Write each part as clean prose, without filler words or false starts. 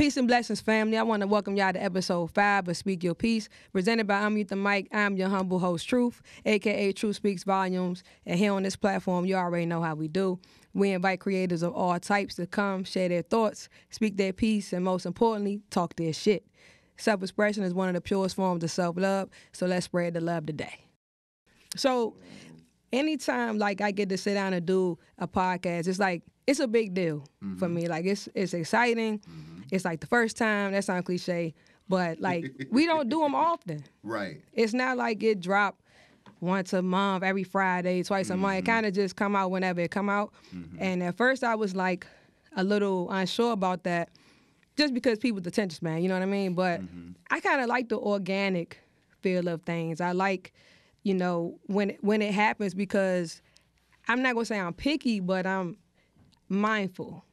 Peace and blessings, family. I want to welcome y'all to episode 5 of Speak Your Peace, presented by Unmute the Mic. I'm your humble host, TrUth, a.k.a. Truth Speaks Volumes. And here on this platform, you already know how we do. We invite creators of all types to come, share their thoughts, speak their piece, and most importantly, talk their shit. Self-expression is one of the purest forms of self-love, so let's spread the love today. So anytime like I get to sit down and do a podcast, it's like, it's a big deal for me. Like it's exciting. It's like the first time. That sounds cliche, but like we don't do them often. Right. It's not like it drop once a month, every Friday, twice a month. It kind of just come out whenever it come out. And at first I was like a little unsure about that, just because people's attention span. You know what I mean? But I kind of like the organic feel of things. I like, you know, when it happens, because I'm not gonna say I'm picky, but I'm mindful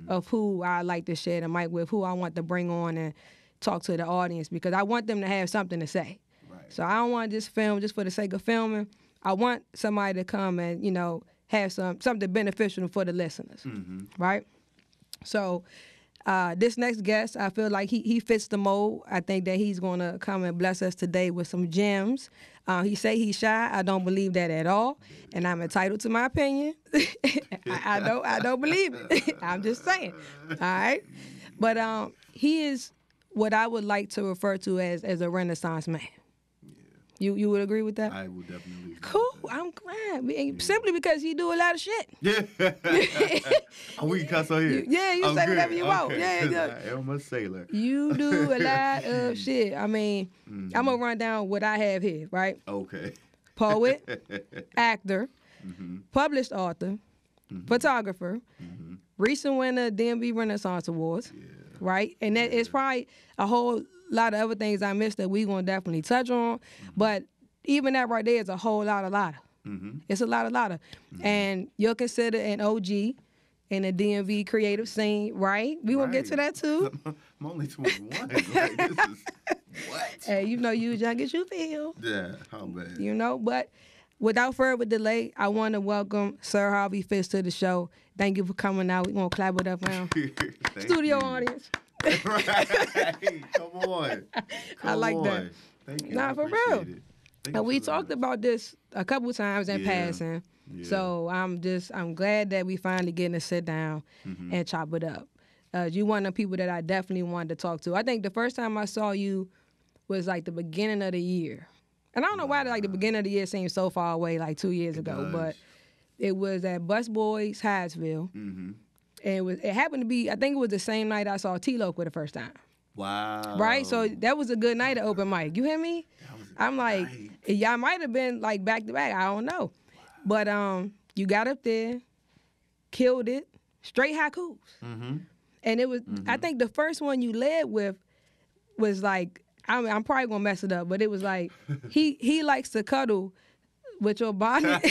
of who I like to share the mic with, who I want to bring on and talk to the audience, because I want them to have something to say. Right. So I don't want to just film just for the sake of filming. I want somebody to come and, you know, have something beneficial for the listeners, right? So this next guest, I feel like he fits the mold. I think that he's going to come and bless us today with some gems. He say he's shy. I don't believe that at all, and I'm entitled to my opinion. I don't believe it. I'm just saying. All right, but he is what I would like to refer to as a Renaissance man. You would agree with that? I would definitely agree. Cool. With that. I'm glad. Simply because he do a lot of shit. Yeah. We can cuss on here. You say good. whatever you want. Okay. Yeah. I am a sailor. You do a lot of shit. I mean, I'm going to run down what I have here, right? Okay. Poet, actor, published author, photographer, recent winner DMV Renaissance Awards, right? And that is probably a whole lot of other things I missed that we going to definitely touch on. But even that right there is a whole lot of. It's a lot of. And you're considered an OG in the DMV creative scene, right? We going to get to that too. I'm only 21. Like, this is, what? Hey, you know you young as you feel. Yeah, how bad? You know, but without further delay, I want to welcome Sir Harvey Fitz to the show. Thank you for coming out. We're going to clap it up now. Studio audience. Right. Come on. I like that. Thank you. Nah, for real. And we talked about this a couple times in passing. Yeah. So I'm glad that we finally getting to sit down and chop it up. You one of the people that I definitely wanted to talk to. I think the first time I saw you was like the beginning of the year. And I don't know why like the beginning of the year seems so far away, like 2 years ago, but it was at Busboys, Hyattsville. And it happened to be, I think it was the same night I saw T-Lo for the first time. Wow. Right? So that was a good night at open mic. You hear me? I'm like, y'all might have been like back to back. I don't know. Wow. But you got up there, killed it, straight haikus. And it was, I think the first one you led with was like, I'm probably going to mess it up, but it was like, he likes to cuddle, but your bonnet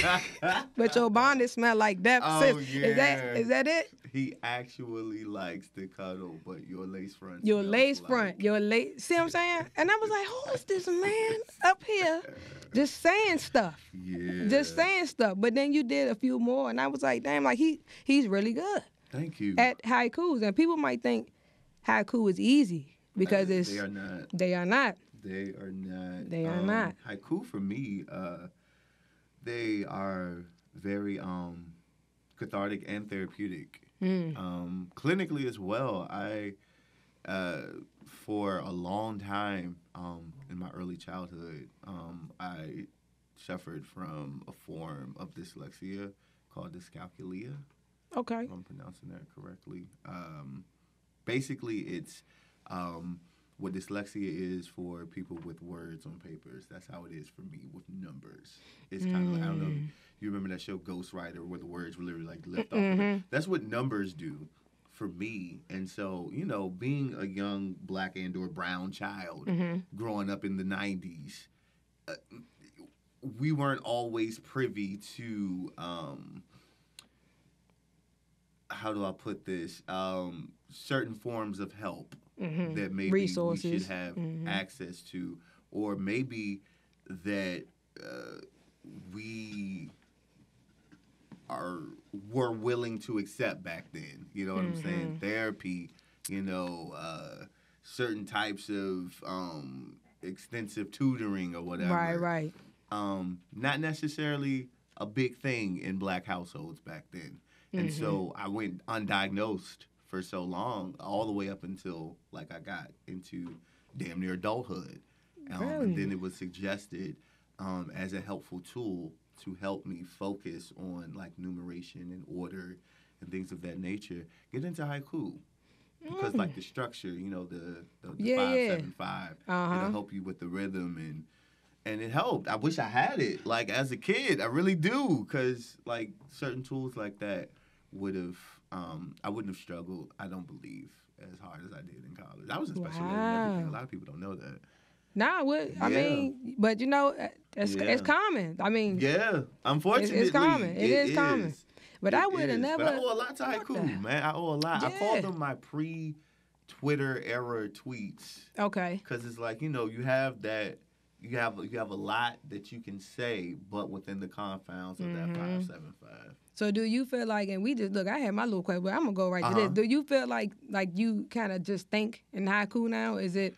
smell like death. Oh, sis. yeah. Is that it? He actually likes to cuddle, but your lace front. Your lace front. See what I'm saying? And I was like, who is this man up here just saying stuff? Yeah. Just saying stuff. But then you did a few more, and I was like, damn, like he's really good. Thank you. At haikus. And people might think haiku is easy because it's... They are not. They are not. They are not. They are not. Haiku for me, they are very cathartic and therapeutic. Clinically as well. I, for a long time in my early childhood, I suffered from a form of dyslexia called dyscalculia. Okay. If I'm pronouncing that correctly. Basically, it's what dyslexia is for people with words on papers. That's how it is for me with numbers. It's kind of like, I don't know if you remember that show Ghost Rider where the words were literally like lift off of it. That's what numbers do for me. And so, you know, being a young black and or brown child growing up in the 90s, we weren't always privy to, how do I put this, certain forms of help that maybe resources we should have access to, or maybe that we were willing to accept back then. You know what I'm saying? Therapy certain types of extensive tutoring or whatever. Right. Not necessarily a big thing in black households back then. And so I went undiagnosed for so long, all the way up until like I got into damn near adulthood. Really? And then it was suggested as a helpful tool to help me focus on like numeration and order and things of that nature. Get into haiku. Because like the structure, the 5-7-5, it'll help you with the rhythm and it helped. I wish I had it like as a kid. I really do, because like certain tools like that would have I wouldn't have struggled, I don't believe, as hard as I did in college. I was in special ed and everything. A lot of people don't know that. Nah, I mean, but it's common. I mean, yeah, unfortunately, it's common. It is common. But I would have never. But I owe a lot to haiku, man. I owe a lot. Yeah. I call them my pre-Twitter era tweets. Okay. Because it's like, you have that. You have a lot that you can say, but within the confines of that 5-7-5. So do you feel like, and we just look, I had my little question, but I'm gonna go right to this. Do you feel like you kind of just think in haiku now? Is it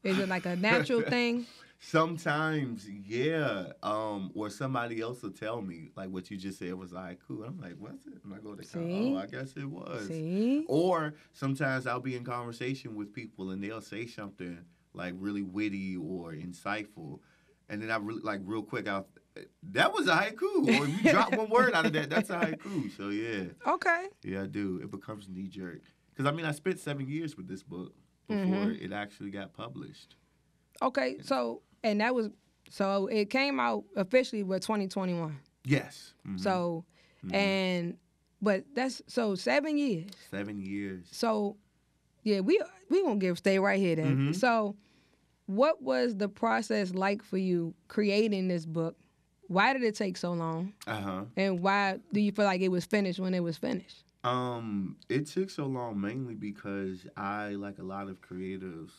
like a natural thing? Sometimes, yeah. Or somebody else will tell me, like what you just said was haiku. I'm like, what's it? And I go to I guess it was. See? Or sometimes I'll be in conversation with people and they'll say something like really witty or insightful, and then I really like real quick that was a haiku, or if you drop one word out of that's a haiku. So yeah. Okay. Yeah, I do. It becomes knee jerk, because I mean I spent 7 years with this book before it actually got published. Okay, so it came out officially with 2021. Yes. So, but that's 7 years. 7 years. So, yeah, we gonna stay right here then. So, what was the process like for you creating this book? Why did it take so long? And why do you feel like it was finished when it was finished? It took so long mainly because I, like a lot of creatives,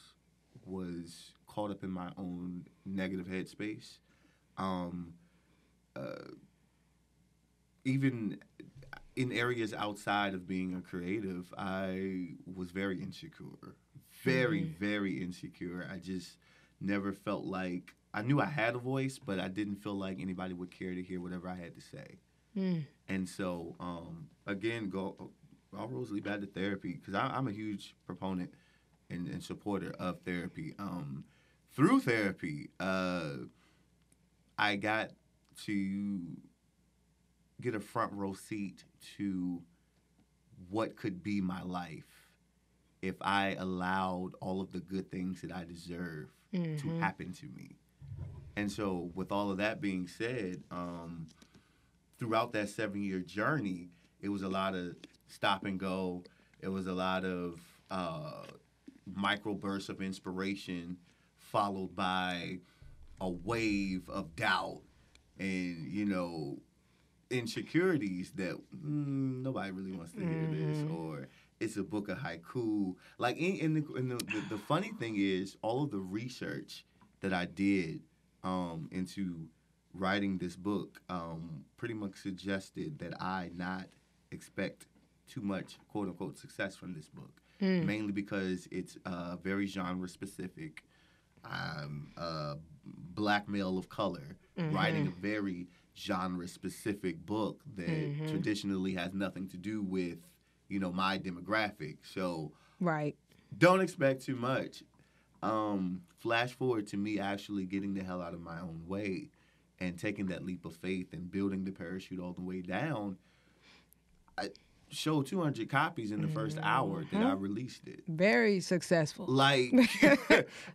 was caught up in my own negative headspace. Even in areas outside of being a creative, I was very insecure. Very, very insecure. I just never felt like, I knew I had a voice, but I didn't feel like anybody would care to hear whatever I had to say. And so, again, all roads lead back to therapy, because I'm a huge proponent and supporter of therapy. Through therapy, I got to get a front row seat to what could be my life if I allowed all of the good things that I deserve to happen to me. And so with all of that being said, throughout that 7-year journey, it was a lot of stop and go. It was a lot of micro bursts of inspiration followed by a wave of doubt and, insecurities that nobody really wants to hear this, or it's a book of haiku. Like, the funny thing is, all of the research that I did into writing this book pretty much suggested that I not expect too much quote-unquote success from this book, mainly because it's very genre-specific. I'm a black male of color writing a very genre-specific book that traditionally has nothing to do with, my demographic. So don't expect too much. Flash forward to me actually getting the hell out of my own way and taking that leap of faith and building the parachute all the way down. I showed 200 copies in the first hour that I released it. Very successful. Like,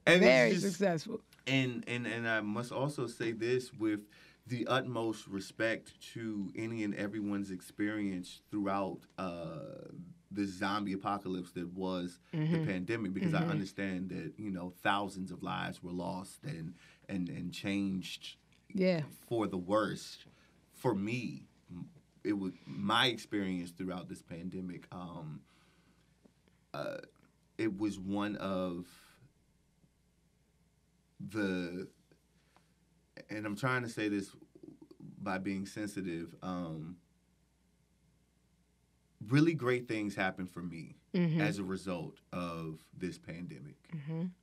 and very successful. And I must also say this with the utmost respect to any and everyone's experience throughout the zombie apocalypse that was the pandemic, because I understand that, thousands of lives were lost and changed for the worst. For me, it was my experience throughout this pandemic. It was one of and I'm trying to say this by being sensitive, really great things happened for me as a result of this pandemic.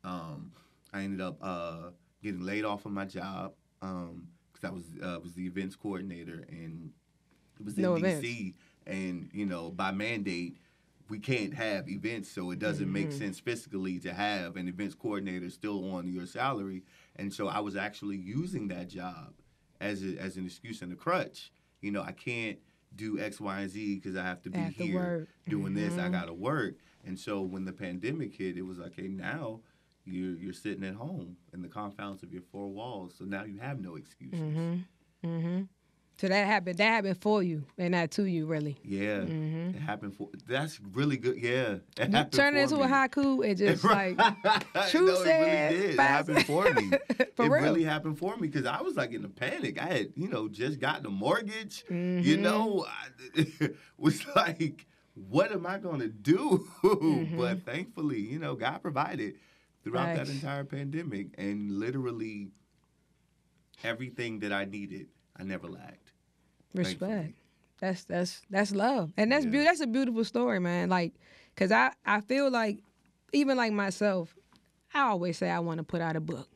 I ended up getting laid off of my job because I was the events coordinator, and it was in DC. And, you know, by mandate, we can't have events, so it doesn't make sense fiscally to have an events coordinator still on your salary. And so I was actually using that job as an excuse and a crutch. You know, I can't do X, Y, and Z because I have to be here doing this. I got to work. And so when the pandemic hit, it was like, hey, now you're sitting at home in the confines of your four walls. So now you have no excuses. So that happened for you and not to you, really. Yeah, it happened for. That's really good. Yeah, it happened turn it into for a me. haiku and just like true no, said. It really did. It happened for me. For it real. really happened for me because I was like in a panic. I had, you know, just gotten a mortgage. You know, I was like, what am I gonna do? But thankfully, you know, God provided throughout that entire pandemic, and literally everything that I needed, I never lacked. Respect. That's love, and that's that's a beautiful story, man. Like, cause I feel like, even like myself, I always say I want to put out a book,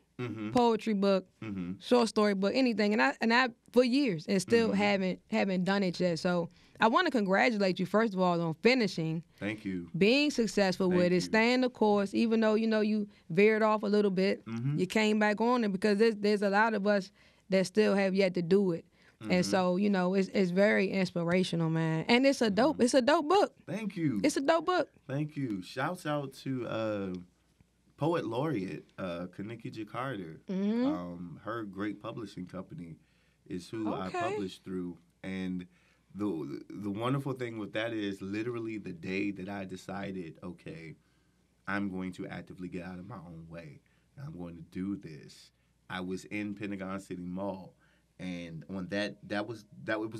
poetry book, short story book, anything, and I for years and still haven't done it yet. So I want to congratulate you first of all on finishing. Thank you. Being successful with it, staying the course, even though you know you veered off a little bit, you came back on it because there's a lot of us that still have yet to do it. And so, you know, it's very inspirational, man. And it's a dope book. Thank you. It's a dope book. Thank you. Shouts out to Poet Laureate, Kanikija Carter. Her great publishing company is who I published through. And the wonderful thing with that is literally the day that I decided, okay, I'm going to actively get out of my own way. I'm going to do this. I was in Pentagon City Mall. And on it was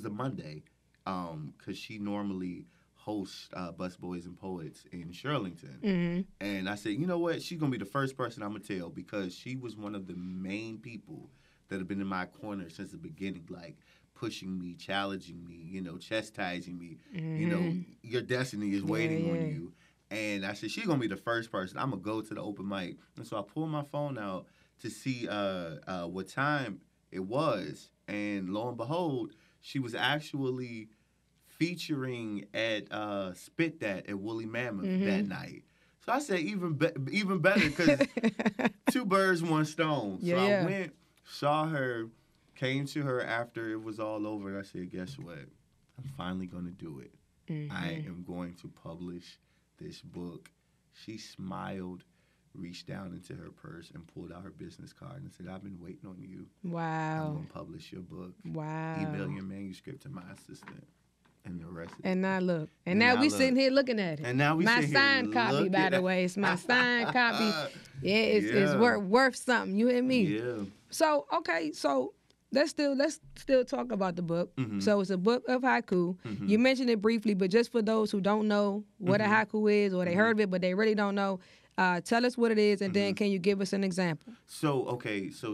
the Monday, because she normally hosts Busboys and Poets in Shirlington. And I said, you know what? She's going to be the first person I'm going to tell, because she was one of the main people that have been in my corner since the beginning, like pushing me, challenging me, you know, chastising me. You know, your destiny is waiting on you. And I said, she's going to be the first person. I'm going to go to the open mic. And so I pulled my phone out to see what time it was, and lo and behold, she was actually featuring at Spit That at Woolly Mammoth that night. So I said, even better, because two birds, one stone. So I went, saw her, came to her after it was all over, and I said, guess what? I'm finally going to do it. I am going to publish this book. She smiled, reached down into her purse and pulled out her business card and said, I've been waiting on you. Wow. I'm going to publish your book. Wow. Email your manuscript to my assistant. And the rest of it. And now look. And now we sitting here looking at it. And now we my signed copy, by the way. It's my signed copy. Yeah, it's worth something. You hear me? Yeah. So, okay, so let's still talk about the book. So it's a book of haiku. You mentioned it briefly, but just for those who don't know what a haiku is, or they heard of it, but they really don't know, tell us what it is, and then can you give us an example? So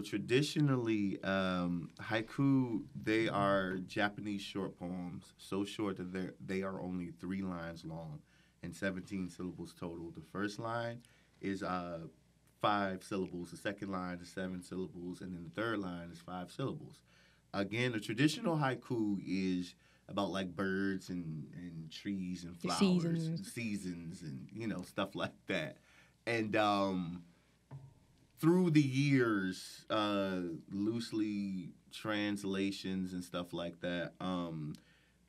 traditionally, haiku, they are Japanese short poems, so short that they are only 3 lines long and 17 syllables total. The first line is 5 syllables, the second line is 7 syllables, and then the third line is 5 syllables. Again, the traditional haiku is about like birds and trees and flowers and seasons and, you know, stuff like that. And through the years, loosely translations and stuff like that,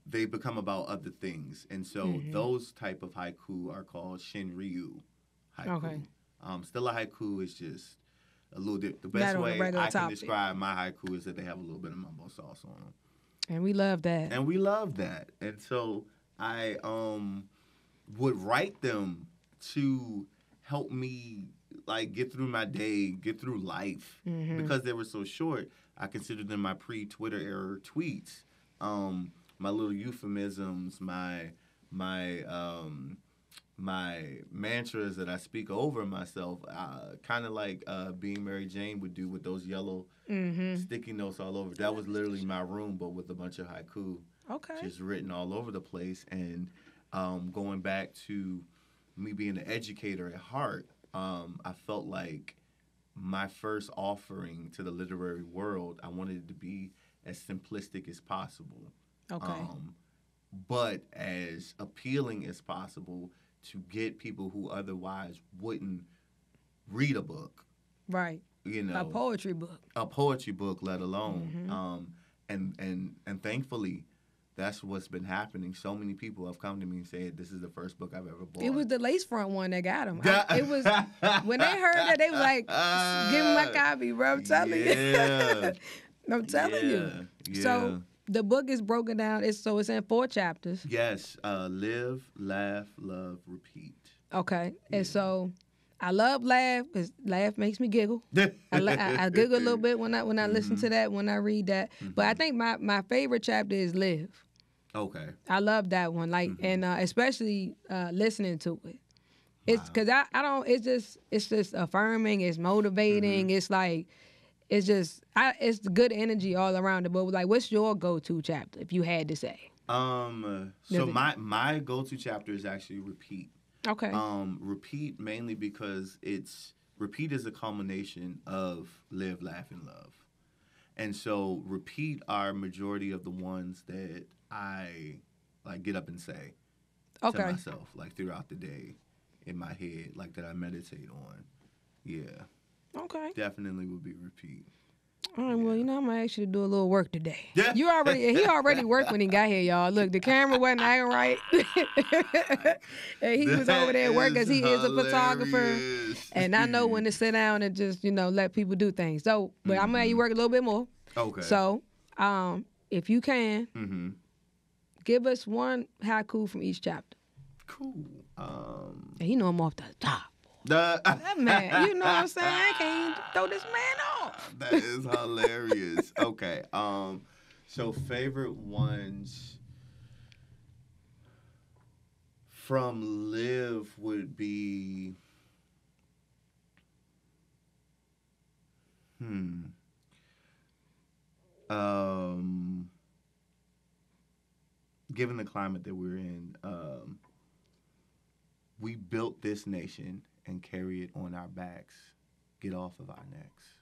they become about other things. And so those type of haiku are called Shinryu haiku. Okay. Still a haiku is just a little different. The best way I can describe my haiku is that they have a little bit of mumbo sauce on them. And we love that. And so I would write them to help me like get through my day, get through life. Because they were so short, I considered them my pre-Twitter era tweets. My little euphemisms, my mantras that I speak over myself, kind of like being Mary Jane would do with those yellow sticky notes all over. That was literally my room, but with a bunch of haiku, just written all over the place. And Going back to me being an educator at heart, I felt like my first offering to the literary world, I wanted it to be as simplistic as possible. Okay. But as appealing as possible to get people who otherwise wouldn't read a book. Right. You know, a poetry book. A poetry book, let alone. And thankfully, that's what's been happening. So many people have come to me and said, "This is the first book I've ever bought." It was the lace front one that got them. It was when they heard that, they was like, "Give me my copy, bro." I'm telling you. I'm telling you. Yeah. So the book is broken down. It's in 4 chapters. Yes. Live, laugh, love, repeat. Okay. Yeah. And so I love laugh because laugh makes me giggle. I giggle a little bit when I listen to that, when I read that. But I think my favorite chapter is live. Okay. I love that one, and especially listening to it. It's because I don't. It's just affirming. It's motivating. It's like it's it's good energy all around it. But like, what's your go-to chapter if you had to say? So my go-to chapter is actually repeat. Okay. Repeat mainly because repeat is a culmination of live, laugh, and love, and so repeat are majority of the ones that I like get up and say to myself like throughout the day in my head, like that I meditate on. Yeah. Okay. Definitely would be repeat. All right, well, I'm gonna ask you to do a little work today. Yeah. He already worked when he got here, y'all. Look, the camera wasn't acting right. And he was over there working because he is a photographer. And I know when to sit down and just, let people do things. So, but I'm gonna have you work a little bit more. Okay. So, if you can, give us one haiku from each chapter. Cool. And I'm off the top. That man, you know what I'm saying? I can't throw this man off. That is hilarious. Okay. So favorite ones from Live would be given the climate that we're in, we built this nation and carry it on our backs. Get off of our necks.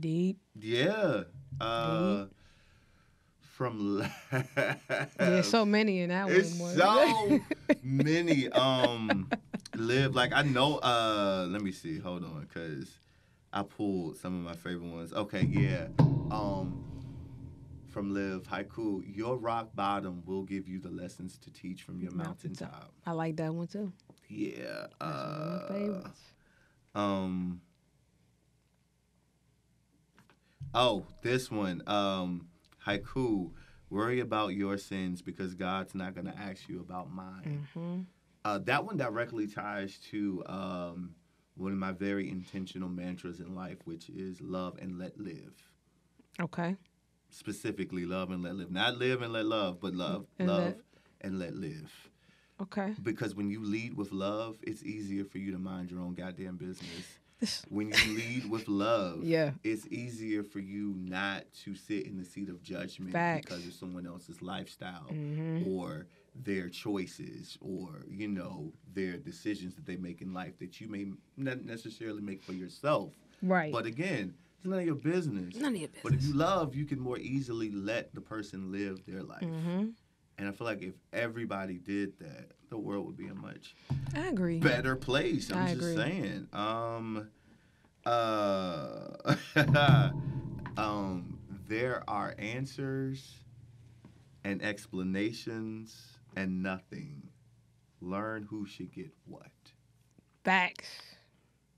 Deep. Yeah. Deep. From There's so many in that it's one. So many. Live, like I know, let me see, hold on, because I pulled some of my favorite ones. Okay, yeah. From Live, haiku, your rock bottom will give you the lessons to teach from your mountaintop. I like that one too. Yeah. That's one of my favorites. This one. Haiku, worry about your sins because God's not going to ask you about mine. That one directly ties to one of my very intentional mantras in life, which is love and let live. Okay. Specifically, love and let live. Not live and let love, but love and let live. Okay. Because when you lead with love, it's easier for you to mind your own goddamn business. When you lead with love, it's easier for you not to sit in the seat of judgment because of someone else's lifestyle or their choices or, their decisions that they make in life that you may not necessarily make for yourself. Right. But again, it's none of your business. None of your business. But if you love, you can more easily let the person live their life. And I feel like if everybody did that, the world would be a much better place. I'm just saying. There are answers and explanations and nothing. Learn who should get what. Facts.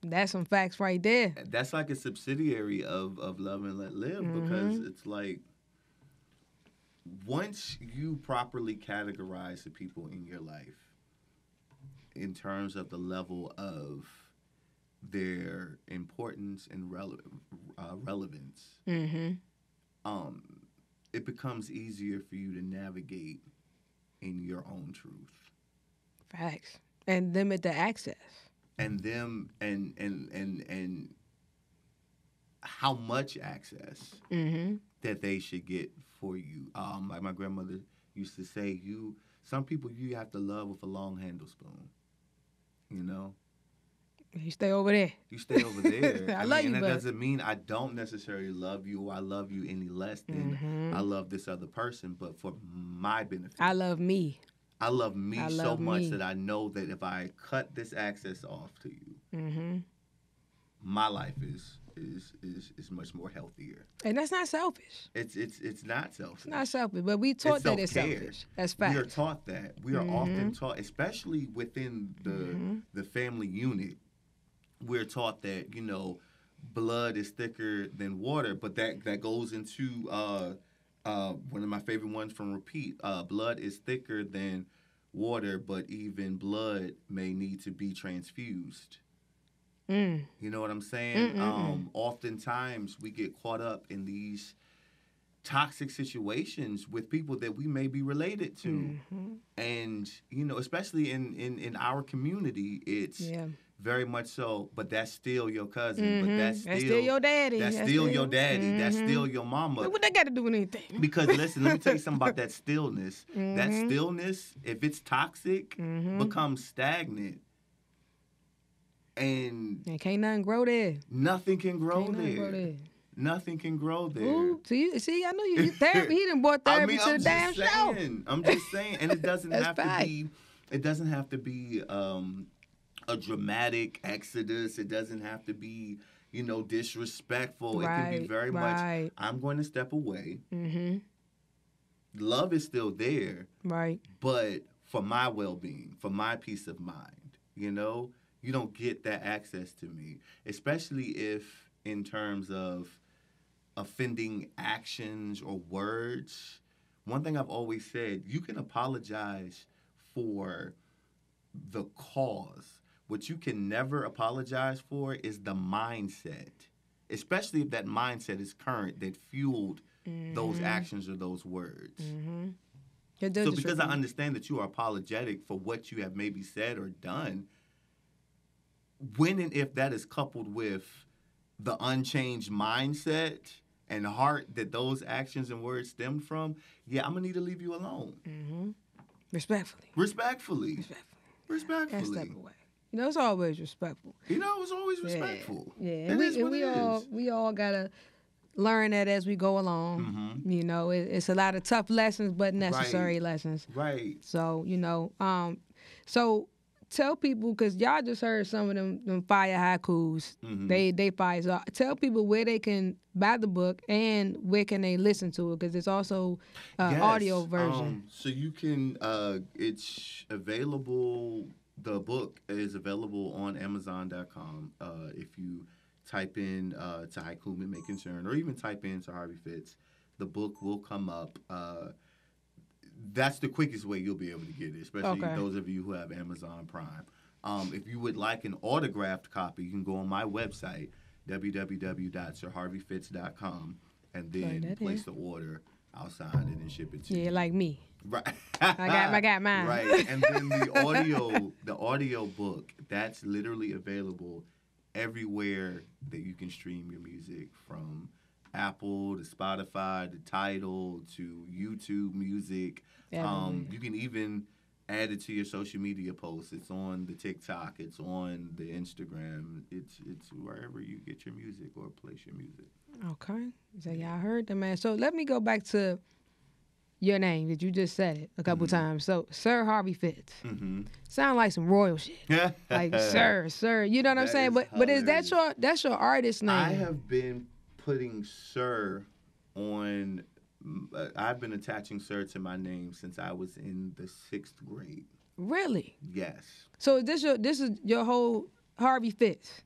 That's some facts right there. That's like a subsidiary of Love and Let Live because it's like once you properly categorize the people in your life in terms of the level of their importance and relevance, it becomes easier for you to navigate in your own truth. Facts. And limit the access. And them and how much access that they should get for you. Like my grandmother used to say, some people you have to love with a long handle spoon. You know? You stay over there. You stay over there. I love you, and that but doesn't mean I don't necessarily love you or I love you any less than I love this other person, but for my benefit. I love me. I love me so much that I know that if I cut this access off to you, my life is much more healthier. And that's not selfish. It's not selfish. It's not selfish, but we taught that it's selfish. That's fact. We are taught that. We are often taught, especially within the family unit, we're taught that, you know, blood is thicker than water, but that goes into one of my favorite ones from Repeat. Blood is thicker than water, but even blood may need to be transfused. You know what I'm saying? Oftentimes we get caught up in these toxic situations with people that we may be related to. And, you know, especially in our community, it's very much so, but that's still your cousin. But that's still your daddy. That's still your daddy. That's still your mama. What they got to do with anything? Because, listen, let me tell you something about that stillness. That stillness, if it's toxic, becomes stagnant. And can't nothing grow there. Nothing can grow there. Nothing can grow there. Ooh, see, I know you therapy. He done brought therapy to the damn show. I'm just saying, and it doesn't have to be. It doesn't have to be a dramatic exodus. It doesn't have to be, you know, disrespectful. It can be very much. I'm going to step away. Love is still there. Right. But for my well-being, for my peace of mind, you know. You don't get that access to me, especially if in terms of offending actions or words. One thing I've always said, you can apologize for the cause. What you can never apologize for is the mindset, especially if that mindset is current that fueled those actions or those words. So because I understand that you are apologetic for what you have maybe said or done, when and if that is coupled with the unchanged mindset and heart that those actions and words stemmed from, I'm going to need to leave you alone. Respectfully. Can't step away. You know, it's always respectful. You know, it's always respectful. Yeah. We all got to learn that as we go along. You know, it's a lot of tough lessons, but necessary lessons. Right. So, you know, tell people, because y'all just heard some of them fire haikus. They fire. So tell people where they can buy the book and where can they listen to it, because it's also audio version. So you can, it's available, the book is available on Amazon.com. If you type in to Haiku'm It May Concern, or even type in to Harvey Fitz, the book will come up. That's the quickest way you'll be able to get it, especially those of you who have Amazon Prime. If you would like an autographed copy, you can go on my website, www.sirharveyfitz.com, and then place the order. I'll sign it and ship it to you. Yeah, like me. Right. I got mine. Right. And then the audio book, that's literally available everywhere that you can stream your music, from Apple to Spotify to Tidal to YouTube Music. You can even add it to your social media posts. It's on the TikTok. It's on the Instagram. It's wherever you get your music or place your music. Okay. So y'all heard that, man. So let me go back to your name, that you just said it a couple times. So Sir Harvey Fitz. Sound like some royal shit. Like sir. You know what I'm saying? But is that's your artist name? I have been putting Sir on. I've been attaching Sir to my name since I was in the 6th grade. Really? Yes. So this is your whole Harvey Fitz.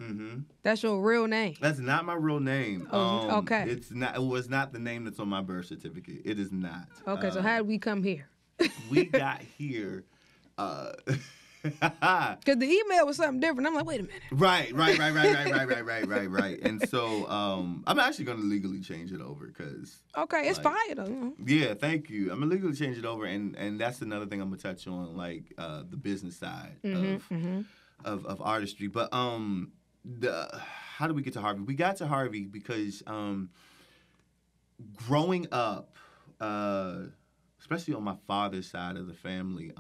That's your real name. That's not my real name. Okay. It's not. It was not the name that's on my birth certificate. It is not. Okay. So how did we come here? We got here. Because the email was something different. I'm like, wait a minute. Right. And so I'm actually going to legally change it over because. Okay, it's fire though. Yeah, thank you. I'm going to legally change it over, and that's another thing I'm going to touch on, like the business side of artistry. But how do we get to Harvey? We got to Harvey because growing up, especially on my father's side of the family,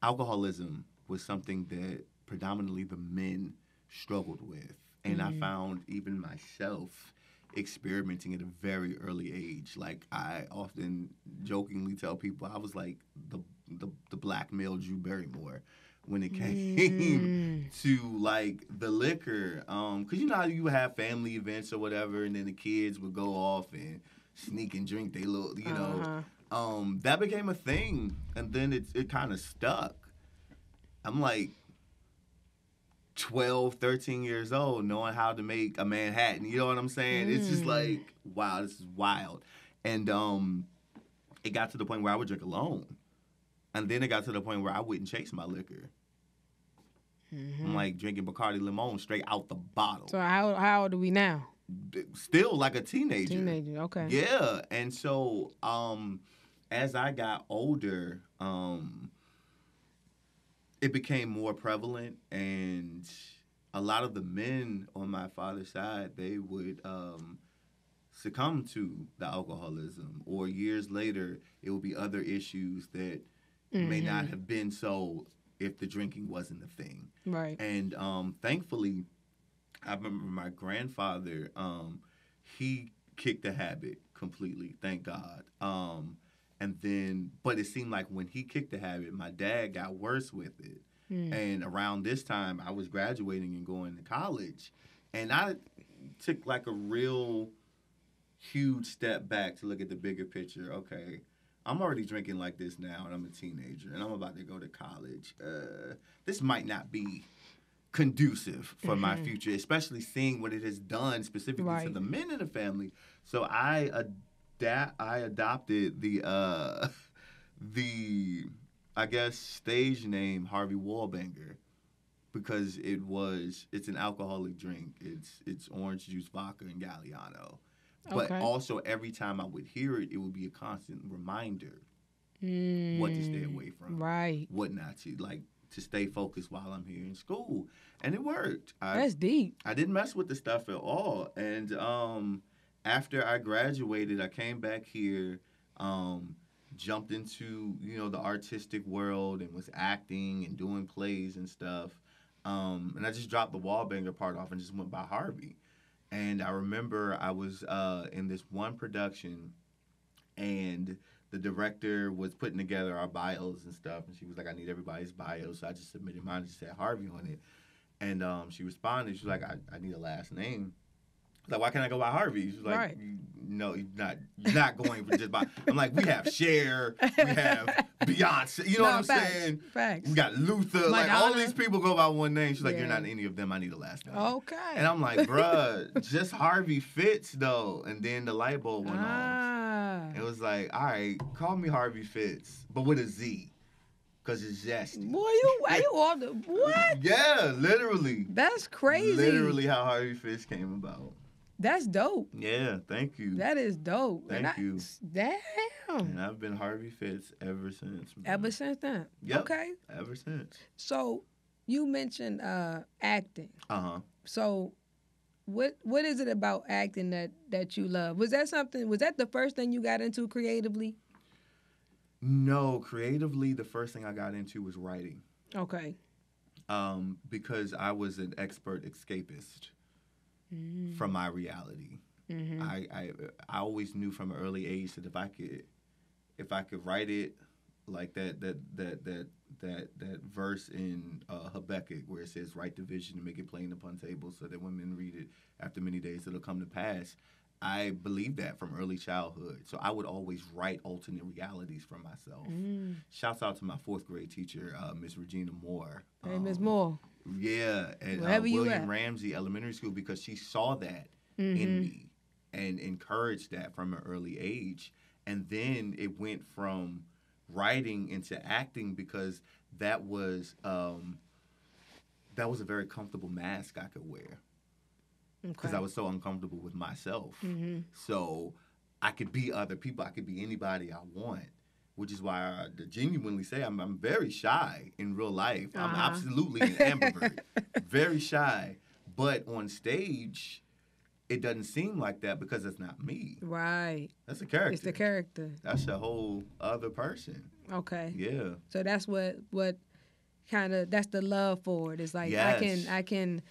alcoholism was something that predominantly the men struggled with. And I found even myself experimenting at a very early age. Like, I often jokingly tell people I was like the black male Drew Barrymore when it came to, like, the liquor. Because you know how you would have family events or whatever, and then the kids would go off and sneak and drink they little, you know. That became a thing, and then it kind of stuck. I'm like 12, 13 years old, knowing how to make a Manhattan. You know what I'm saying? It's just like, wow, this is wild. And it got to the point where I would drink alone. And then it got to the point where I wouldn't chase my liquor. I'm like drinking Bacardi Limon straight out the bottle. So how old are we now? Still like a teenager. Teenager, okay. Yeah. And so as I got older, it became more prevalent, and a lot of the men on my father's side, they would succumb to the alcoholism, or years later, it would be other issues that may not have been so if the drinking wasn't a thing. Right. And thankfully, I remember my grandfather, he kicked the habit completely, thank God. And then, but it seemed like when he kicked the habit, my dad got worse with it. And around this time, I was graduating and going to college. And I took like a real huge step back to look at the bigger picture. Okay, I'm already drinking like this now, and I'm a teenager, and I'm about to go to college. This might not be conducive for my future, especially seeing what it has done specifically to the men in the family. So I adopted the I guess stage name Harvey Wallbanger, because it's an alcoholic drink. It's orange juice, vodka, and Galliano. But also every time I would hear it, it would be a constant reminder what to stay away from, what not to, like, to stay focused while I'm here in school. And it worked. That's deep. I didn't mess with the stuff at all. And after I graduated, I came back here, jumped into, the artistic world and was acting and doing plays and stuff. And I just dropped the Wallbanger part off and just went by Harvey. And I remember I was in this one production, and the director was putting together our bios and stuff, and she was like, I need everybody's bio. So I just submitted mine and just said Harvey on it. And she responded. She was like, I need a last name. I was like, why can't I go by Harvey? She's like, no, you're not going for just by. I'm like, we have Cher, we have Beyonce, you know what I'm saying? Facts. We got Luther, Like all these people go by one name. She's like, you're not any of them. I need a last name. Okay. And I'm like, bruh, just Harvey Fitz though. And then the light bulb went off. It was like, all right, call me Harvey Fitz, but with a Z. Because it's zesty. Boy, you off the... What? Yeah, literally. That's crazy. Literally how Harvey Fitz came about. That's dope. Yeah, thank you. That is dope. Thank you. Damn. And I've been Harvey Fitz ever since. Man. Ever since then? Yep. Okay. Ever since. So, you mentioned acting. Uh-huh. So, what is it about acting that you love? Was that the first thing you got into creatively? No, creatively, the first thing I got into was writing. Okay. Because I was an expert escapist from my reality. Mm-hmm. I always knew from an early age that if I could write it like that verse in Habakkuk where it says, write the vision and make it plain upon tables so that when men read it after many days it'll come to pass. I believed that from early childhood. So I would always write alternate realities for myself. Shouts out to my fourth grade teacher, Miss Regina Moore. Hey, Miss Moore. Yeah, at William Ramsey Elementary School, because she saw that in me and encouraged that from an early age. And then it went from writing into acting, because that was a very comfortable mask I could wear. Because I was so uncomfortable with myself. Mm-hmm. So I could be other people. I could be anybody I want, which is why I genuinely say I'm very shy in real life. I'm absolutely an ambivert. Very shy. But on stage, it doesn't seem like that because it's not me. Right. That's a character. It's the character. That's a whole other person. Okay. Yeah. So that's what kind of, that's the love for it. It's like Yes. I can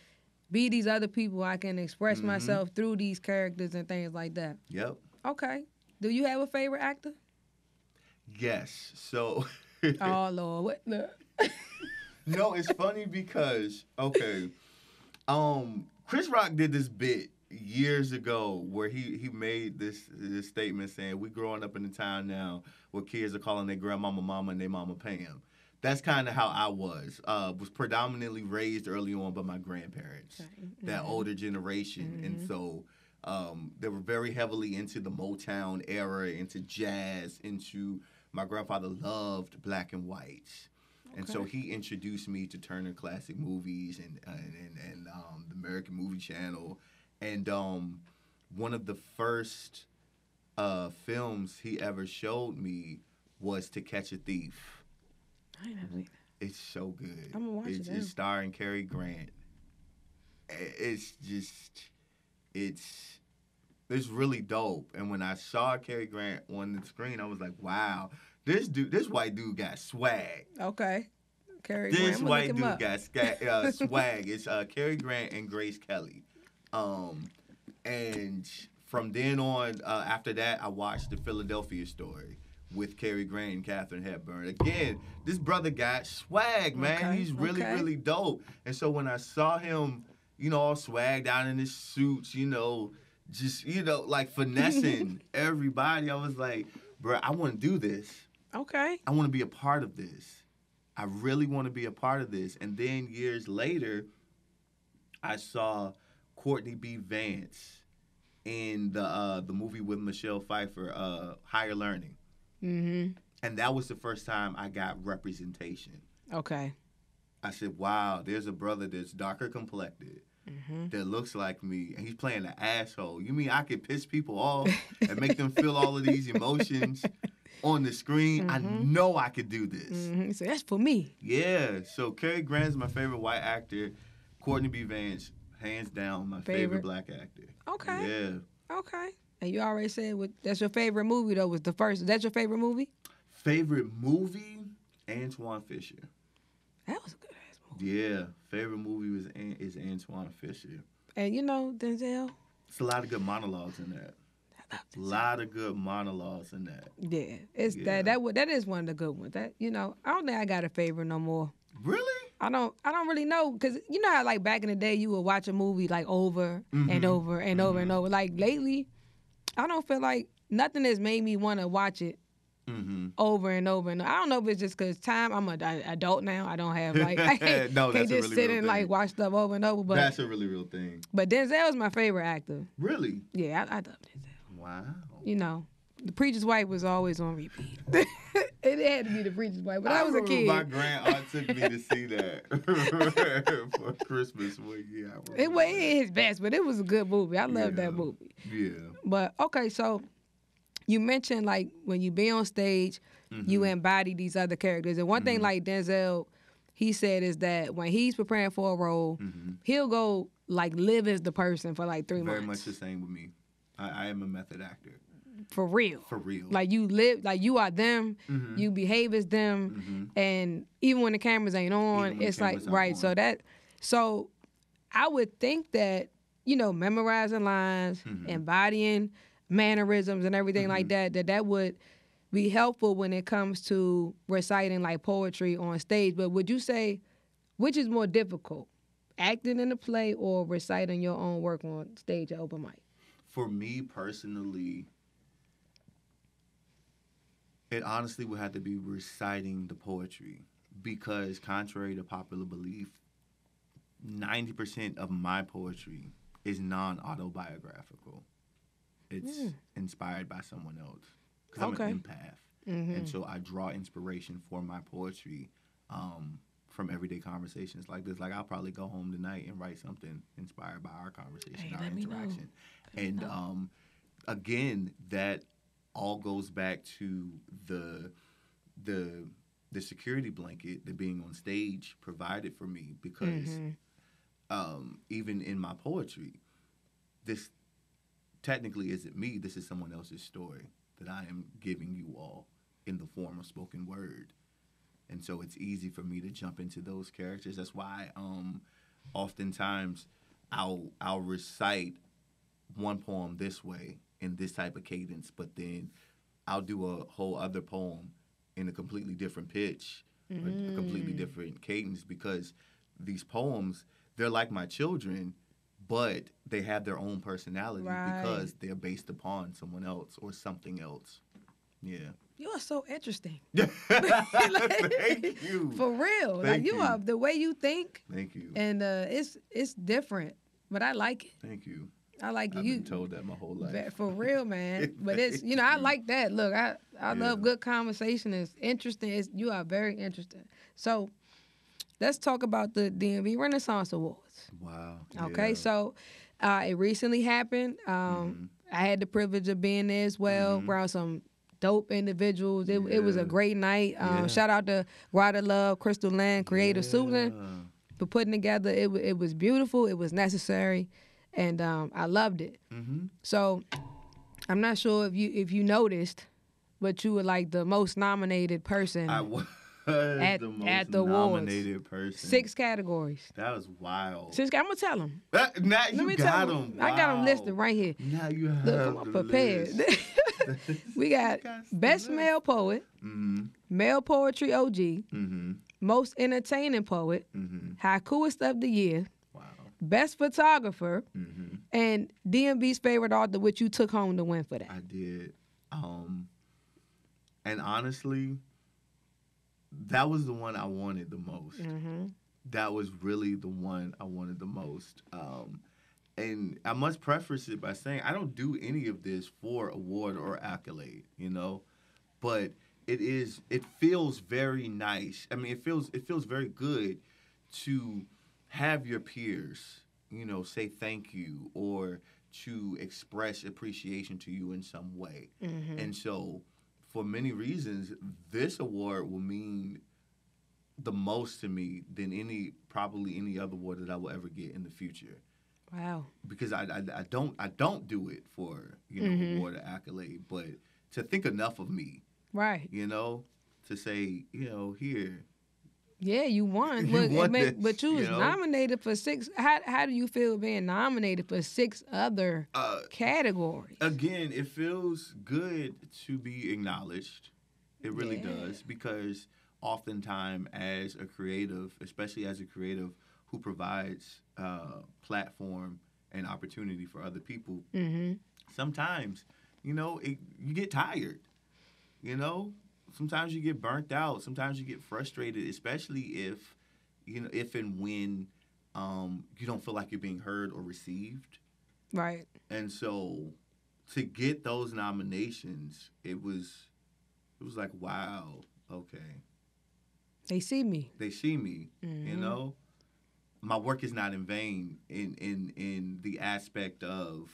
be these other people. I can express myself through these characters and things like that. Yep. Okay. Do you have a favorite actor? Yes. So. Oh Lord, what? No. No, it's funny because Chris Rock did this bit years ago where he made this statement saying, we growing up in a town now where kids are calling their grandmama mama and their mama Pam. That's kind of how I was predominantly raised early on by my grandparents, that older generation. And so they were very heavily into the Motown era, into jazz, my grandfather loved black and whites. And so he introduced me to Turner Classic Movies and the American Movie Channel. And one of the first films he ever showed me was To Catch a Thief. I ain't never seen that. It's so good. I'm gonna watch it. It's starring Cary Grant. It's really dope. And when I saw Cary Grant on the screen, I was like, wow, this white dude got swag. Okay. Cary This Grant. white dude got swag. It's Cary Grant and Grace Kelly. And from then on, after that, I watched The Philadelphia Story with Cary Grant and Katharine Hepburn. Again, this brother got swag, man. Okay, He's really, really dope. And so when I saw him, all swagged out in his suits, just, like finessing everybody, I was like, bro, I want to do this. Okay. I want to be a part of this. I really want to be a part of this. And then years later, I saw Courtney B. Vance in the movie with Michelle Pfeiffer, Higher Learning. Mm-hmm. And that was the first time I got representation. Okay. I said, wow, there's a brother that's darker complected, that looks like me, and he's playing an asshole. You mean I could piss people off and make them feel all of these emotions on the screen? I know I could do this. So that's for me. Yeah. So Cary Grant's my favorite white actor. Courtney B. Vance, hands down, my favorite black actor. Okay. Yeah. Okay. And you already said that's your favorite movie, though, was the first. Is that your favorite movie? Favorite movie? Antoine Fisher. That was a good-ass movie. Yeah. Favorite movie is Antoine Fisher. And, Denzel? It's a lot of good monologues in that. A lot of good monologues in that. Yeah. It's that is one of the good ones. That, I don't think I got a favorite no more. Really? I don't really know, because you know how, like, back in the day you would watch a movie, like, over and over and over and over. Like, lately, I don't feel like nothing has made me want to watch it over and over and over. I don't know if it's just because I'm an adult now. I don't have, like, I can't just sit and, like, watch stuff over and over. But that's a really real thing. But Denzel is my favorite actor. Really? Yeah, I love Denzel. Wow. The Preacher's Wife was always on repeat. It had to be The Preacher's Wife, but I was a kid. My grandaunt took me to see that for Christmas one year. It wasn't his best, but it was a good movie. I loved that movie. Yeah. But, okay, so you mentioned, like, when you be on stage, you embody these other characters. And one thing, like, Denzel, he said is that when he's preparing for a role, he'll go, like, live as the person for, like, 3 months. Very much the same with me. I am a method actor. For real. For real. Like, you live, like, you are them, you behave as them, and even when the cameras ain't on, it's like, right, so I would think that, memorizing lines, embodying mannerisms and everything like that would be helpful when it comes to reciting, like, poetry on stage. But would you say, which is more difficult, acting in a play or reciting your own work on stage at open mic? For me personally, it honestly would have to be reciting the poetry, because contrary to popular belief, 90% of my poetry is non-autobiographical. It's inspired by someone else, because I'm an empath. And so I draw inspiration for my poetry from everyday conversations like this. Like, I'll probably go home tonight and write something inspired by our conversation, our interaction. And again, that all goes back to the security blanket that being on stage provided for me, because even in my poetry, technically isn't me. This is someone else's story that I am giving you all in the form of spoken word. And so it's easy for me to jump into those characters. That's why oftentimes I'll recite one poem this way in this type of cadence, but then I'll do a whole other poem in a completely different pitch, or a completely different cadence, because these poems, they're like my children, but they have their own personality because they're based upon someone else or something else. Yeah. You are so interesting. Thank you. For real. Thank you are, the way you think. Thank you. And it's different, but I like it. Thank you. I like I've you. been told that my whole life. For real, man. But it's, I like that. Look, I love good conversation. It's interesting. You are very interesting. So let's talk about the DMV Renaissance Awards. Wow. Okay, yeah. so it recently happened. I had the privilege of being there as well, around some dope individuals. It was a great night. Shout out to Ryder Love, Crystal Land, Creative Soothing for putting together. It was beautiful. It was necessary, and I loved it. So I'm not sure if you noticed, but you were like the most nominated person. I was at the most the awards. nominated person. 6 categories. That was wild. 6. I'm gonna tell them. Now you got them. I got them listed right here. Now you have Look, I'm prepared. We got Best Male Poet, Male Poetry OG, Most Entertaining Poet, Haikuist of the Year, Best Photographer, and DMV's Favorite Author, which you took home the win for that. I did. And honestly, that was the one I wanted the most. That was really the one I wanted the most. And I must preface it by saying I don't do any of this for award or accolade, but it feels very nice. I mean, it feels very good to have your peers, say thank you or to express appreciation to you in some way. And so for many reasons, this award will mean the most to me than probably any other award that I will ever get in the future. Wow. Because I don't do it for award or accolade, but to think enough of me, right? To say here. Yeah, you won. But you was nominated for 6. How do you feel being nominated for 6 other categories? Again, it feels good to be acknowledged. It really does, because oftentimes as a creative, especially as a creative who provides platform and opportunity for other people, sometimes, you get tired, Sometimes you get burnt out. Sometimes you get frustrated, especially if and when you don't feel like you're being heard or received. Right. And so to get those nominations, it was like, wow, okay. They see me. They see me, My work is not in vain in the aspect of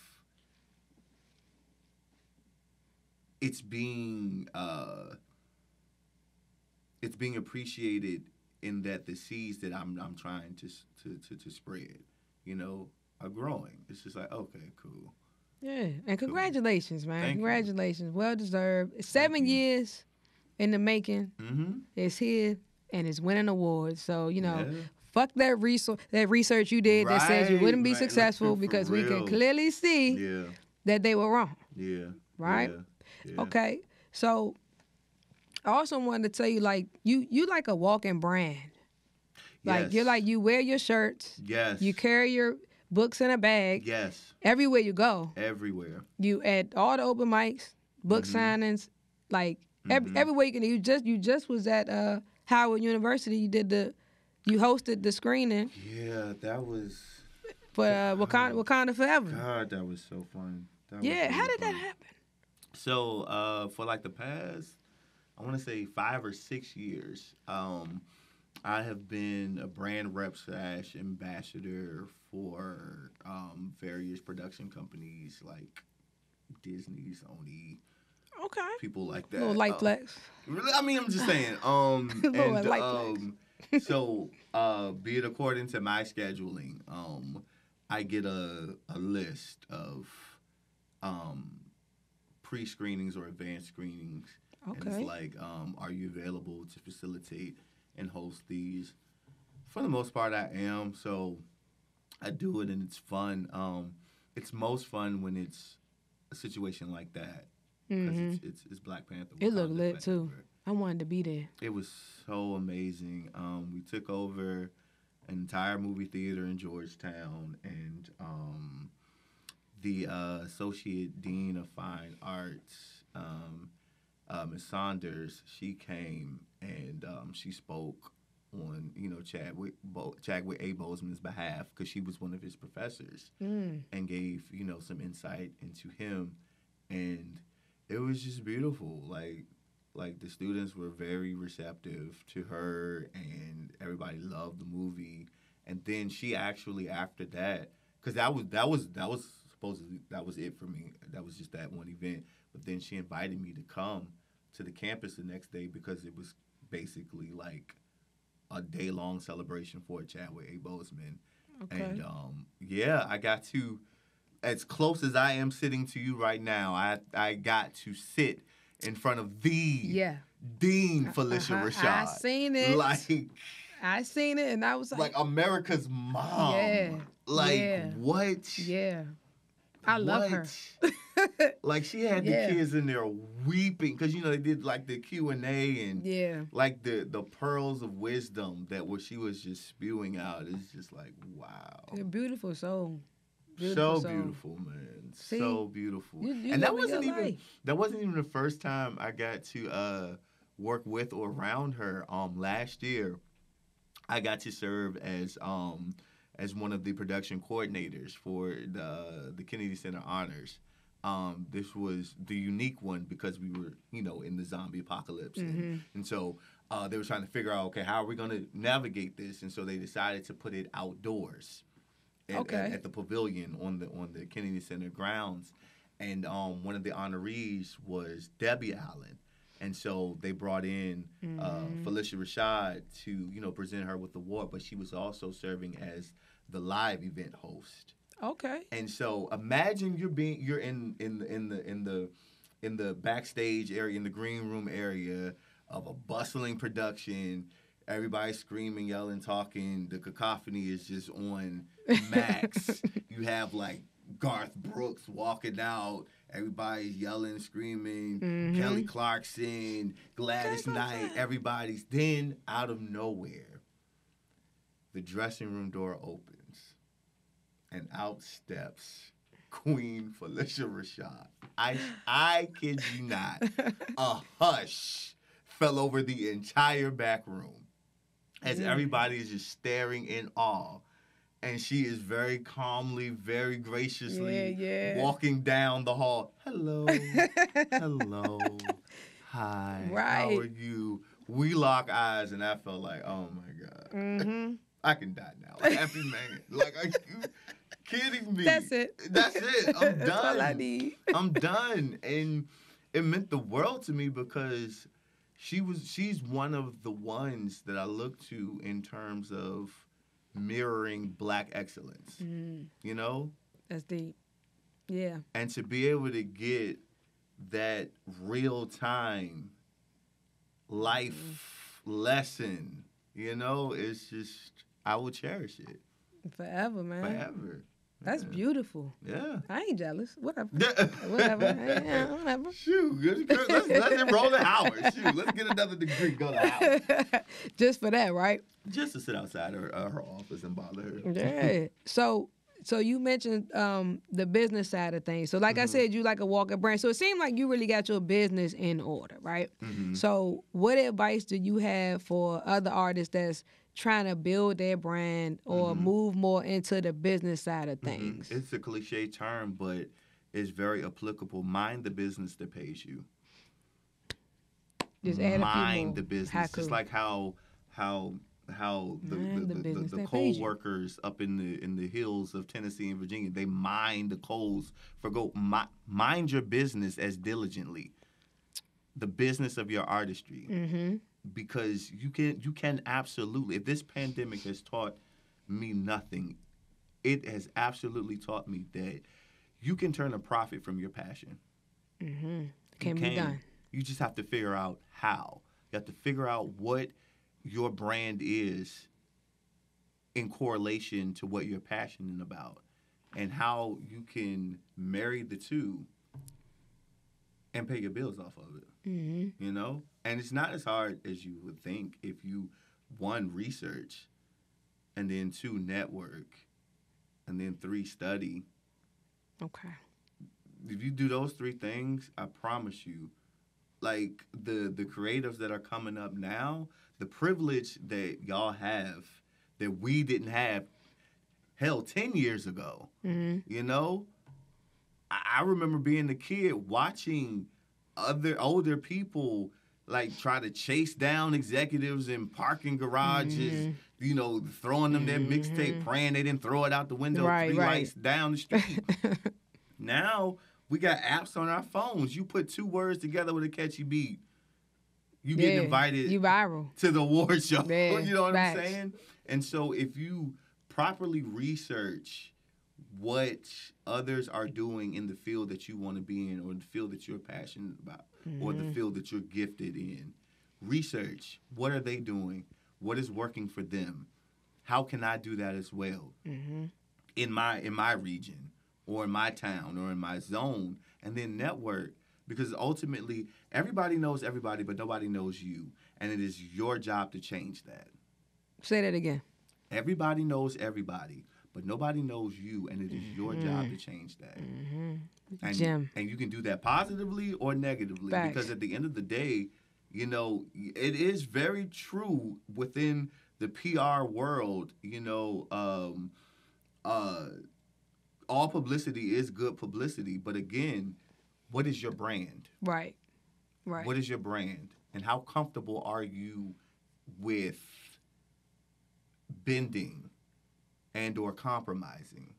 it's being appreciated in that the seeds that I'm trying to spread, are growing. It's just like, okay, cool. Yeah, and congratulations, man. Thank congratulations. You. Well deserved. 7 years in the making. It's here and it's winning awards. So, fuck that research you did that says you wouldn't be successful, because we can clearly see that they were wrong. Yeah. Right? Yeah. Okay. So I also wanted to tell you, like, you like a walking brand. Like, you're like, you wear your shirts. Yes. You carry your books in a bag. Yes. Everywhere you go. Everywhere. You at all the open mics, book signings, like everywhere you can. You just was at Howard University. You hosted the screening. Yeah, that was for Wakanda Forever. God, that was so fun. How did that happen? So for like the past, I want to say 5 or 6 years, I have been a brand rep / ambassador for various production companies like Disney, Sony, people like that. Little light flex. I mean, I'm just saying. So, be it according to my scheduling, I get a list of pre-screenings or advanced screenings. Okay. And it's like, are you available to facilitate and host these? For the most part, I am. So I do it, and it's fun. It's most fun when it's a situation like that. Because it's Black Panther. It looked lit, too. I wanted to be there. It was so amazing. We took over an entire movie theater in Georgetown, and the Associate Dean of Fine Arts, Ms. Saunders, she came and she spoke on, Chadwick A. Boseman's behalf because she was one of his professors and gave, some insight into him. And it was just beautiful. Like the students were very receptive to her, and everybody loved the movie. And then she actually, after that, because that was supposedly that was it for me. That was just that one event. But then she invited me to come to the campus the next day because it was basically like a day-long celebration for Chadwick A. Boseman. Okay. And I got to, as close as I am sitting to you right now, I got to sit in front of the Dean Felicia Rashad. I seen it. I seen it, and I was like America's mom. Yeah. What? Yeah. I love her. Like, she had the kids in there weeping because, they did, like, the Q&A and, like, the pearls of wisdom that she was just spewing out. It's just like, wow. A beautiful soul. Beautiful, man. See, so beautiful. And that wasn't even the first time I got to work with or around her. Last year, I got to serve as one of the production coordinators for the Kennedy Center Honors. This was the unique one because we were, in the zombie apocalypse, and so they were trying to figure out, okay, how are we going to navigate this? And so they decided to put it outdoors. At the pavilion on the Kennedy Center grounds. And one of the honorees was Debbie Allen. And so they brought in Felicia Rashad to, present her with the award, but she was also serving as the live event host. Okay. And so imagine you're in the backstage area, in the green room area of a bustling production. Everybody's screaming, yelling, talking. The cacophony is just on max. You have, like, Garth Brooks walking out. Everybody's yelling, screaming. Kelly Clarkson, Gladys Knight, everybody's. Then, out of nowhere, the dressing room door opens, and out steps Queen Felicia Rashad. I kid you not. A hush fell over the entire back room as everybody is just staring in awe. And she is very calmly, very graciously walking down the hall. Hello. Hello. Hi. Right. How are you? We lock eyes, and I felt like, oh, my God. I can die now. Like, happy man. Like, are you kidding me? That's it. I'm done. That's all I need. I'm done. And it meant the world to me because she's one of the ones that I look to in terms of mirroring Black excellence. That's deep. Yeah. And to be able to get that real time life lesson, it's just, I will cherish it forever, man. Forever. That's beautiful. Yeah. I ain't jealous. Whatever. Whatever. Shoot. Let's roll the Howard. Shoot. Let's get another degree. Go to Howard. Just for that, right? Just to sit outside her office and bother her. Yeah. So you mentioned the business side of things. So like I said, you like a walking brand. So it seemed like you really got your business in order, right? So what advice do you have for other artists that's trying to build their brand or move more into the business side of things? It's a cliche term, but it's very applicable. Mind the business that pays you. Just add a few more. Mind the business. It's like how the coal workers up in the hills of Tennessee and Virginia, they mine the coals for gold. Mind your business as diligently. The business of your artistry. Because you can absolutely, if this pandemic has taught me nothing, it has absolutely taught me that you can turn a profit from your passion. Mm-hmm. Can be done. You just have to figure out how. You have to figure out what your brand is in correlation to what you're passionate about and how you can marry the two and pay your bills off of it. Mm-hmm. You know? And it's not as hard as you would think if you, one, research, and then two, network, and then three, study. Okay. If you do those three things, I promise you, like the creatives that are coming up now, the privilege that y'all have that we didn't have, hell, 10 years ago. Mm-hmm. You know? I remember being a kid watching other older people like try to chase down executives in parking garages, Mm-hmm. you know, throwing them their mixtape, praying they didn't throw it out the window three lights down the street. Now, we got apps on our phones. You put two words together with a catchy beat, you get invited you viral to the award show. Yeah, You know what facts. I'm saying? And so if you properly research what others are doing in the field that you want to be in or the field that you're passionate about or the field that you're gifted in, research what are they doing? What is working for them? How can I do that as well in my region or in my town or in my zone? And then network, because ultimately everybody knows everybody, but nobody knows you. And it is your job to change that. Say that again. Everybody knows everybody, but nobody knows you, and it is your job to change that. And, Jim. and you can do that positively or negatively, Facts. because at the end of the day, you know, it is very true within the PR world, you know, all publicity is good publicity. But again, what is your brand? Right. What is your brand? And how comfortable are you with bending and or compromising?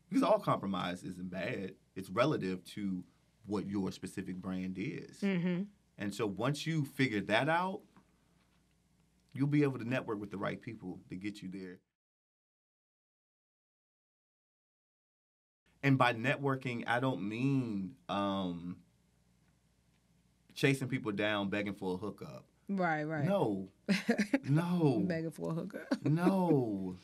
Because all compromise isn't bad. It's relative to what your specific brand is. And so once you figure that out, you'll be able to network with the right people to get you there. And by networking, I don't mean chasing people down, begging for a hookup. Right. No. No. Begging for a hookup. No.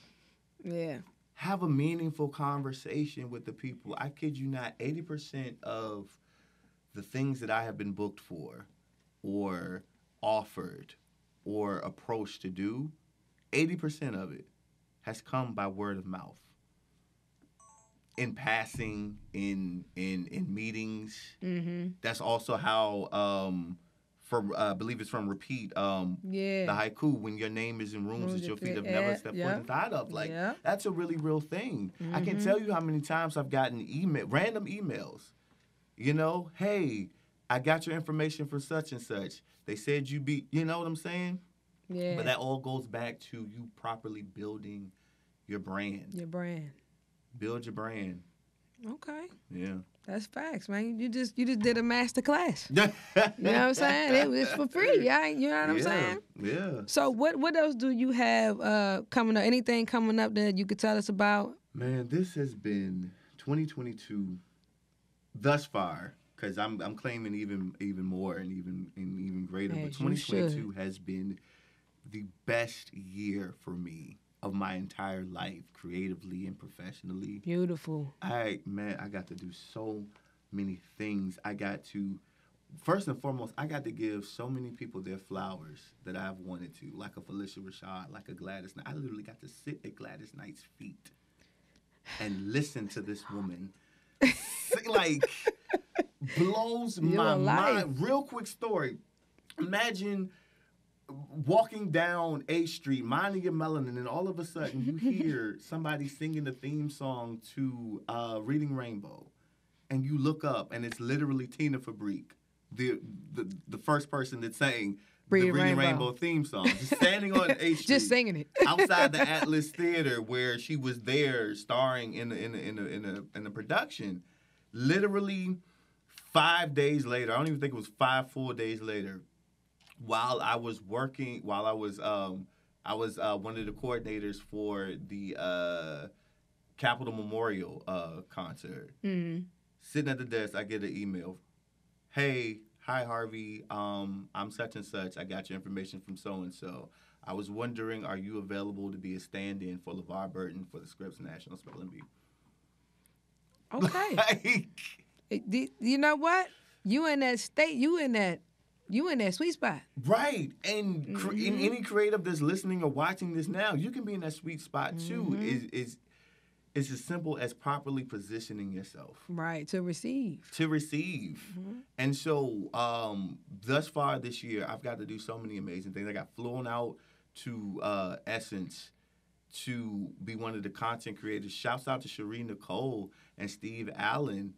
Yeah. Have a meaningful conversation with the people. I kid you not, 80% of the things that I have been booked for or offered or approached to do, 80% of it has come by word of mouth. In passing, in meetings. That's also how, I believe it's from Repeat, the haiku, when your name is in rooms that your feet have never stepped foot inside of. Like, that's a really real thing. I can tell you how many times I've gotten random emails. You know, hey, I got your information from such and such. They said you know what I'm saying? Yeah. But that all goes back to you properly building your brand. Your brand. Build your brand. Okay. Yeah. That's facts, man. You just did a Masterclass. You know what I'm saying? It was for free. You know what I'm saying? Yeah. So what else do you have coming up? Anything coming up that you could tell us about? Man, this has been 2022 thus far, because I'm claiming even more and even greater. But 2022 has been the best year for me of my entire life, creatively and professionally. Beautiful. I got to do so many things. First and foremost, I got to give so many people their flowers that I've wanted to, like a Felicia Rashad, like a Gladys Knight. I literally got to sit at Gladys Knight's feet and listen to this woman sing, like, blows my mind. Real quick story. Imagine walking down A Street, minding your melanin, and then all of a sudden you hear somebody singing the theme song to Reading Rainbow, and you look up, and it's literally Tina Fabrique, the first person that sang the Reading Rainbow theme song, just standing on A Street, just singing it outside the Atlas Theater where she was there starring in the production. Literally 5 days later, I don't even think it was 5 full days later, while I was one of the coordinators for the Capitol Memorial concert. sitting at the desk, I get an email. Hey, hi Harvey. I'm such and such. I got your information from so and so. I was wondering, are you available to be a stand-in for LeVar Burton for the Scripps National Spelling Bee? Okay. You know what? You in that state. You in that sweet spot. Right. And any creative that's listening or watching this now, you can be in that sweet spot too. It's as simple as properly positioning yourself. Right, to receive. And so thus far this year, I've got to do so many amazing things. I got flown out to Essence to be one of the content creators. Shouts out to Cherie Nicole and Steve Allen.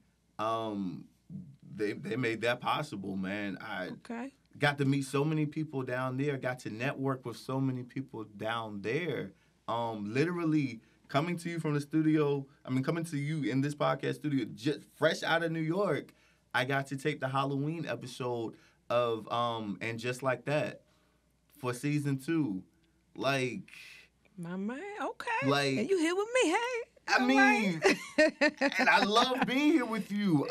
They made that possible, man. I got to meet so many people down there. Got to network with so many people down there. Literally coming to you from the studio. Coming to you in this podcast studio, just fresh out of New York. I got to take the Halloween episode of And Just Like That for season 2. Like, my man, okay. Like, and you here with me, hey? And I love being here with you.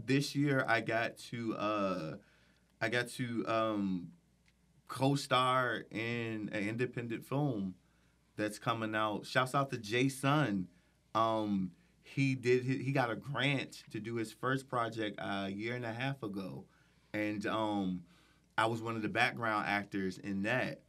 This year I got to co-star in an independent film that's coming out. Shouts out to Jason. He got a grant to do his first project a year and a half ago, and I was one of the background actors in that,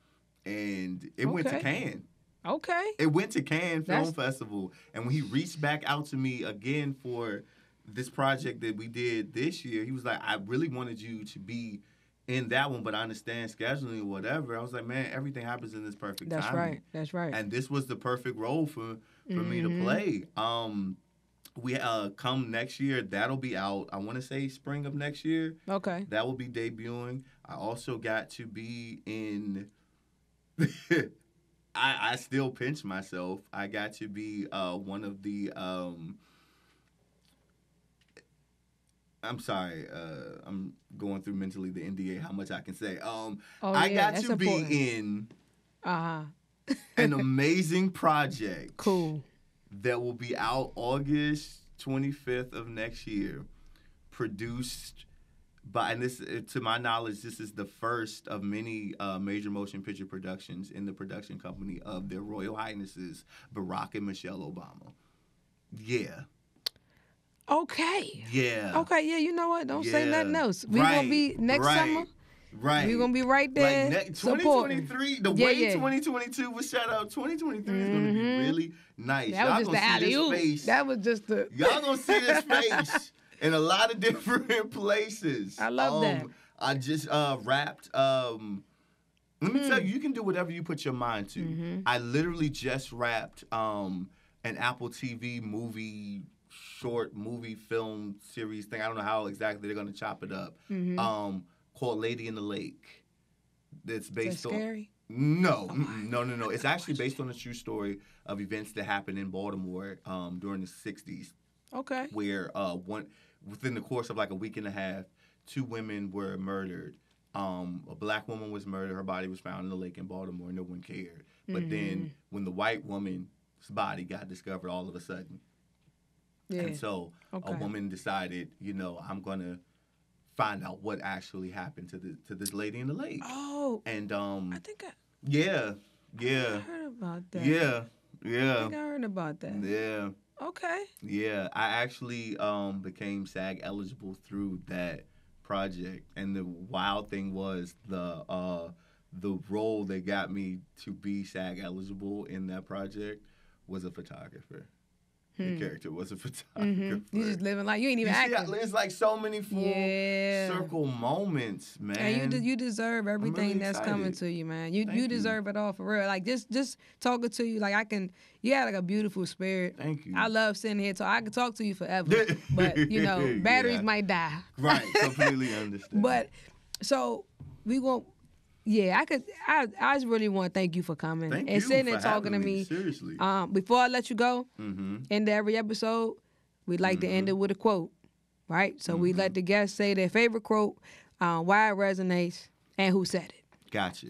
and it went to Cannes. Okay. It went to Cannes Film Festival, and when he reached back out to me again for this project that we did this year, he was like, I really wanted you to be in that one, but I understand scheduling or whatever. I was like, man, everything happens in this perfect timing. That's right. And this was the perfect role for me to play. We come next year, that'll be out. I want to say spring of next year. Okay. That will be debuting. I also got to be in... I still pinch myself. I got to be one of the... I'm sorry. I'm going through mentally the NDA, how much I can say. I got to important. be in an amazing project. Cool. That will be out August 25th of next year. Produced by, and this, to my knowledge, this is the first of many major motion picture productions in the production company of Their Royal Highnesses, Barack and Michelle Obama. Yeah. Okay. Yeah. Okay, yeah, you know what? Don't say nothing else. We're going to be next summer. Right. We're going to be right there. Like 2023, the way 2022 was set up, 2023 is going to be really nice. That was just the alley-oop. That was just the... Y'all going to see this face in a lot of different places. I love that. I just wrapped... let me tell you, you can do whatever you put your mind to. I literally just wrapped an Apple TV movie... short movie film series thing. I don't know how exactly they're going to chop it up. Called Lady in the Lake. It's based on... scary? No. No. It's actually based on a true story of events that happened in Baltimore during the 60s. Okay. Where within the course of like a week and a half, 2 women were murdered. A black woman was murdered. Her body was found in the lake in Baltimore. No one cared. But then when the white woman's body got discovered all of a sudden, and so a woman decided, I'm going to find out what actually happened to this lady in the lake. Oh. And I think yeah. I heard about that. Yeah. I think I heard about that. Yeah. Okay. Yeah, I actually became SAG eligible through that project, and the wild thing was the role that got me to be SAG eligible in that project was a photographer. The character was a photographer. You just living like you ain't even acting. It's like so many full circle moments, man. And you deserve everything really that's coming to you, man. You deserve it all for real. Like just talking to you, like you have like a beautiful spirit. Thank you. I love sitting here, I could talk to you forever, but batteries might die. Right, completely understand. But so we won't. Yeah, I just really want to thank you for coming and sitting and talking to me. Seriously. Before I let you go, end every episode, we'd like to end it with a quote, right? So we let the guests say their favorite quote, why it resonates, and who said it. Gotcha.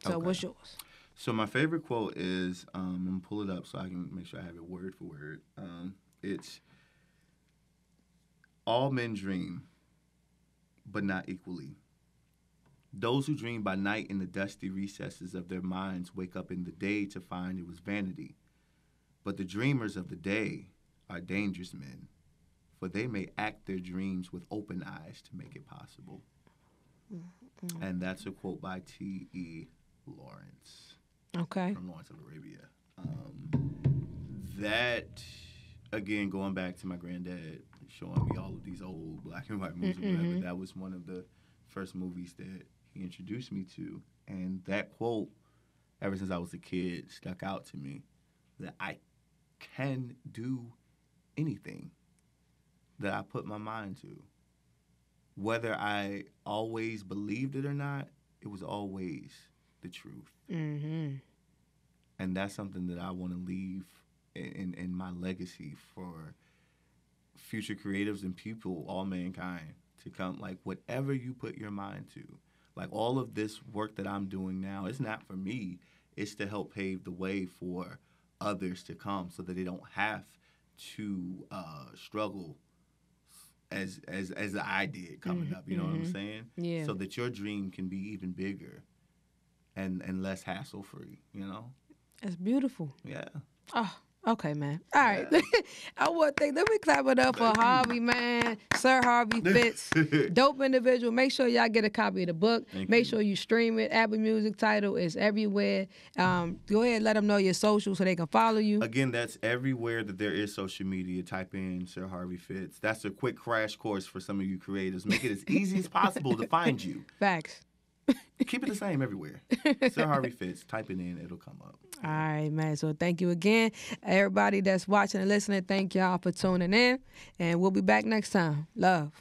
So what's yours? So my favorite quote is, I'm going to pull it up so I can make sure I have it word for word. It's, All men dream, but not equally. Those who dream by night in the dusty recesses of their minds wake up in the day to find it was vanity. But the dreamers of the day are dangerous men, for they may act their dreams with open eyes to make it possible. Mm-hmm. And that's a quote by T.E. Lawrence. Okay. From Lawrence of Arabia. That, again, going back to my granddad showing me all of these old black and white movies, or whatever, that was one of the first movies that he introduced me to. And that quote, ever since I was a kid, stuck out to me, that I can do anything that I put my mind to. Whether I always believed it or not, it was always the truth. Mm-hmm. And that's something that I want to leave in my legacy for future creatives and people, all mankind, to come. Like, whatever you put your mind to, like all of this work that I'm doing now, it's not for me. It's to help pave the way for others to come so that they don't have to struggle as I did coming up. You know what I'm saying? Yeah. So that your dream can be even bigger and less hassle-free, you know? That's beautiful. Yeah. Oh, okay, man. All right. Yeah. I want to let me clap it up for Harvey, man. Sir Harvey Fitz. Dope individual. Make sure y'all get a copy of the book. Make sure you stream it. Apple Music, Tidal is everywhere. Go ahead and let them know your socials so they can follow you. Again, that's everywhere that there is social media. Type in Sir Harvey Fitz. That's a quick crash course for some of you creators. Make it as easy as possible to find you. Facts. Keep it the same everywhere. Sir Harvey Fitz. Type it in. It'll come up. All right, man. So thank you again. Everybody that's watching and listening, thank y'all for tuning in. And we'll be back next time. Love.